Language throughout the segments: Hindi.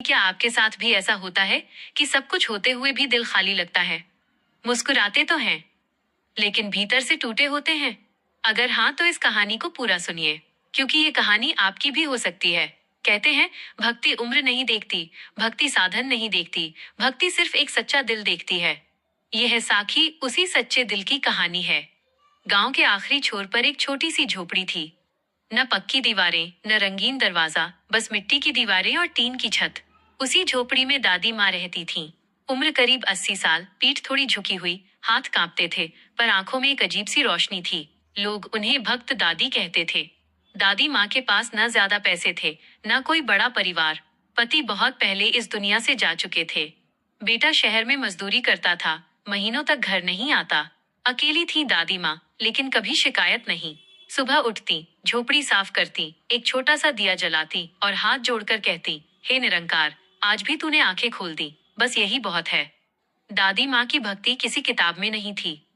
क्या आपके साथ भी ऐसा होता है कि सब कुछ होते हुए भी दिल खाली लगता है? मुस्कुराते तो हैं, लेकिन भीतर से टूटे होते हैं? अगर हाँ, तो इस कहानी को पूरा सुनिए, क्योंकि ये कहानी आपकी भी हो सकती है। कहते हैं, भक्ति उम्र नहीं देखती, भक्ति साधन नहीं देखती, भक्ति सिर्फ एक सच्चा दिल देखती है। यह है साखी उसी सच्चे दिल की कहानी है। गांव के आखिरी छोर पर एक छोटी सी झोपड़ी थी। न पक्की दीवारें, न रंगीन दरवाजा, बस मिट्टी की दीवारें और टीन की छत। उसी झोपड़ी में दादी माँ रहती थीं। उम्र करीब 80 साल, पीठ थोड़ी झुकी हुई, हाथ कांपते थे, पर आंखों में एक अजीब सी रोशनी थी। लोग उन्हें भक्त दादी कहते थे। दादी माँ के पास न ज्यादा पैसे थे, न कोई बड़ा परिवार। पति बहुत पहले इस दुनिया से जा चुके थे। बेटा शहर में मजदूरी करता था, महीनों तक घर नहीं आता। अकेली थी दादी माँ, लेकिन कभी शिकायत नहीं। सुबह उठती, झोपड़ी साफ करती, एक छोटा सा दिया जलाती और हाथ जोड़कर कहती, हे निरंकार, आज भी तूने आंखें खोल दी, बस यही बहुत है। दादी माँ की भक्ति किसी किताब में नहीं थी।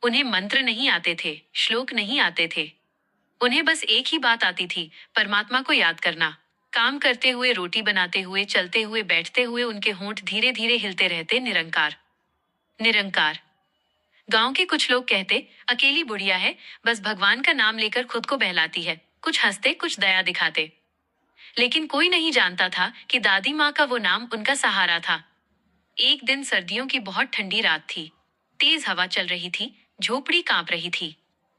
उन्हें मंत्र नहीं आते थे, श्लोक नहीं आते थे। उन्हें बस एक ही बात आती थी, परमात्मा को याद करना। काम करते हुए, रोटी बनाते हुए, चलते हुए, बैठते हुए उनके होंठ धीरे धीरे हिलते रहते, निरंकार, निरंकार। गांव के कुछ लोग कहते, अकेली बुढ़िया है, बस भगवान का नाम लेकर खुद को बहलाती है। कुछ हंसते, कुछ दया दिखाते। लेकिन कोई नहीं जानता था कि दादी माँ का वो नाम उनका सहारा था। एक दिन सर्दियों की बहुत ठंडी रात थी। तेज हवा चल रही थी, झोपड़ी कांप रही थी।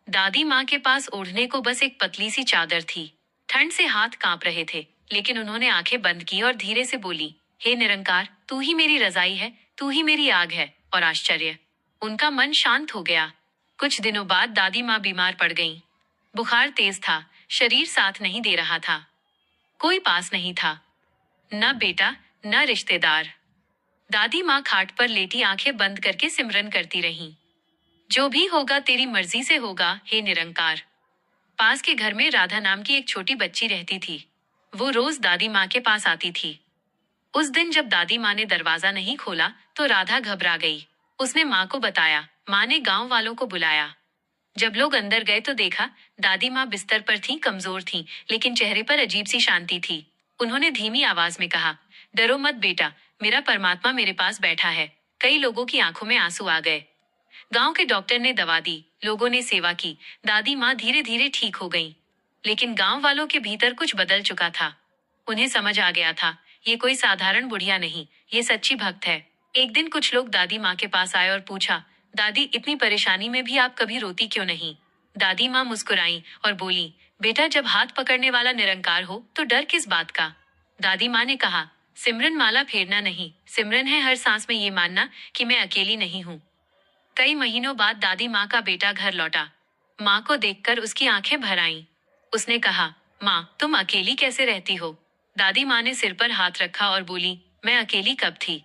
दादी माँ के पास ओढ़ने को बस एक पतली सी चादर थी। ठंड से हाथ कांप रहे थे, लेकिन उन्होंने आंखें बंद की और धीरे से बोली, हे निरंकार, तू ही मेरी रजाई है, तू ही मेरी आग है। और आश्चर्य, उनका मन शांत हो गया। कुछ दिनों बाद दादी माँ बीमार पड़ गईं। बुखार तेज था, शरीर साथ नहीं दे रहा था। कोई पास नहीं था, न बेटा, न रिश्तेदार। दादी माँ खाट पर लेटी आंखें बंद करके सिमरन करती रहीं। जो भी होगा तेरी मर्जी से होगा, हे निरंकार। पास के घर में राधा नाम की एक छोटी बच्ची रहती थी। वो रोज दादी माँ के पास आती थी। उस दिन जब दादी माँ ने दरवाजा नहीं खोला, तो राधा घबरा गई। उसने माँ को बताया। माँ ने गांव वालों को बुलाया। जब लोग अंदर गए तो देखा, दादी माँ बिस्तर पर थीं, कमजोर थीं, लेकिन चेहरे पर अजीब सी शांति थी। उन्होंने धीमी आवाज में कहा, डरो मत बेटा, मेरा परमात्मा मेरे पास बैठा है। कई लोगों की आंखों में आंसू आ गए। गांव के डॉक्टर ने दवा दी, लोगों ने सेवा की, दादी माँ धीरे धीरे ठीक हो गईं। लेकिन गांव वालों के भीतर कुछ बदल चुका था। उन्हें समझ आ गया था, ये कोई साधारण बुढ़िया नहीं, ये सच्ची भक्त है। एक दिन कुछ लोग दादी माँ के पास आए और पूछा, दादी, इतनी परेशानी में भी आप कभी रोती क्यों नहीं? दादी माँ मुस्कुराई और बोली, बेटा, जब हाथ पकड़ने वाला निरंकार हो तो डर किस बात का? दादी माँ ने कहा, सिमरन माला फेरना नहीं, सिमरन है हर सांस में ये मानना कि मैं अकेली नहीं हूँ। कई महीनों बाद दादी माँ का बेटा घर लौटा। माँ को देखकर उसकी आंखें भर आईं। उसने कहा, माँ, तुम अकेली कैसे रहती हो? दादी माँ ने सिर पर हाथ रखा और बोली, मैं अकेली कब थी?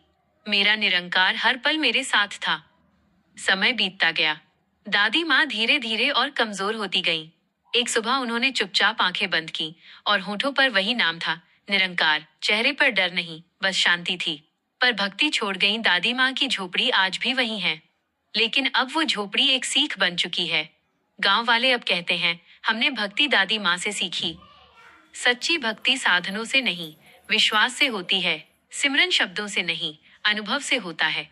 मेरा निरंकार हर पल मेरे साथ था। समय बीतता गया। दादी माँ धीरे धीरे और कमजोर होती गईं। एक सुबह उन्होंने चुपचाप आंखें बंद की और होठों पर वही नाम था, निरंकार। चेहरे पर डर नहीं, बस शांति थी। पर भक्ति छोड़ गईं। दादी माँ की झोपड़ी आज भी वही है, लेकिन अब वो झोपड़ी एक सीख बन चुकी है। गांव वाले अब कहते हैं, हमने भक्ति दादी माँ से सीखी। सच्ची भक्ति साधनों से नहीं, विश्वास से होती है। सिमरन शब्दों से नहीं, अनुभव से होता है।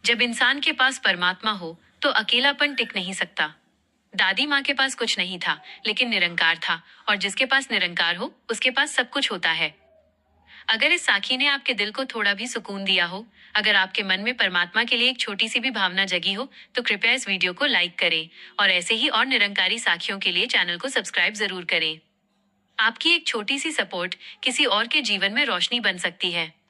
जब इंसान के पास परमात्मा हो तो अकेलापन टिक नहीं सकता। दादी माँ के पास कुछ नहीं था, लेकिन निरंकार था, और जिसके पास निरंकार हो उसके पास सब कुछ होता है। अगर इस साखी ने आपके दिल को थोड़ा भी सुकून दिया हो, अगर आपके मन में परमात्मा के लिए एक छोटी सी भी भावना जगी हो, तो कृपया इस वीडियो को लाइक करें और ऐसे ही और निरंकारी साखियों के लिए चैनल को सब्सक्राइब जरूर करें। आपकी एक छोटी सी सपोर्ट किसी और के जीवन में रोशनी बन सकती है।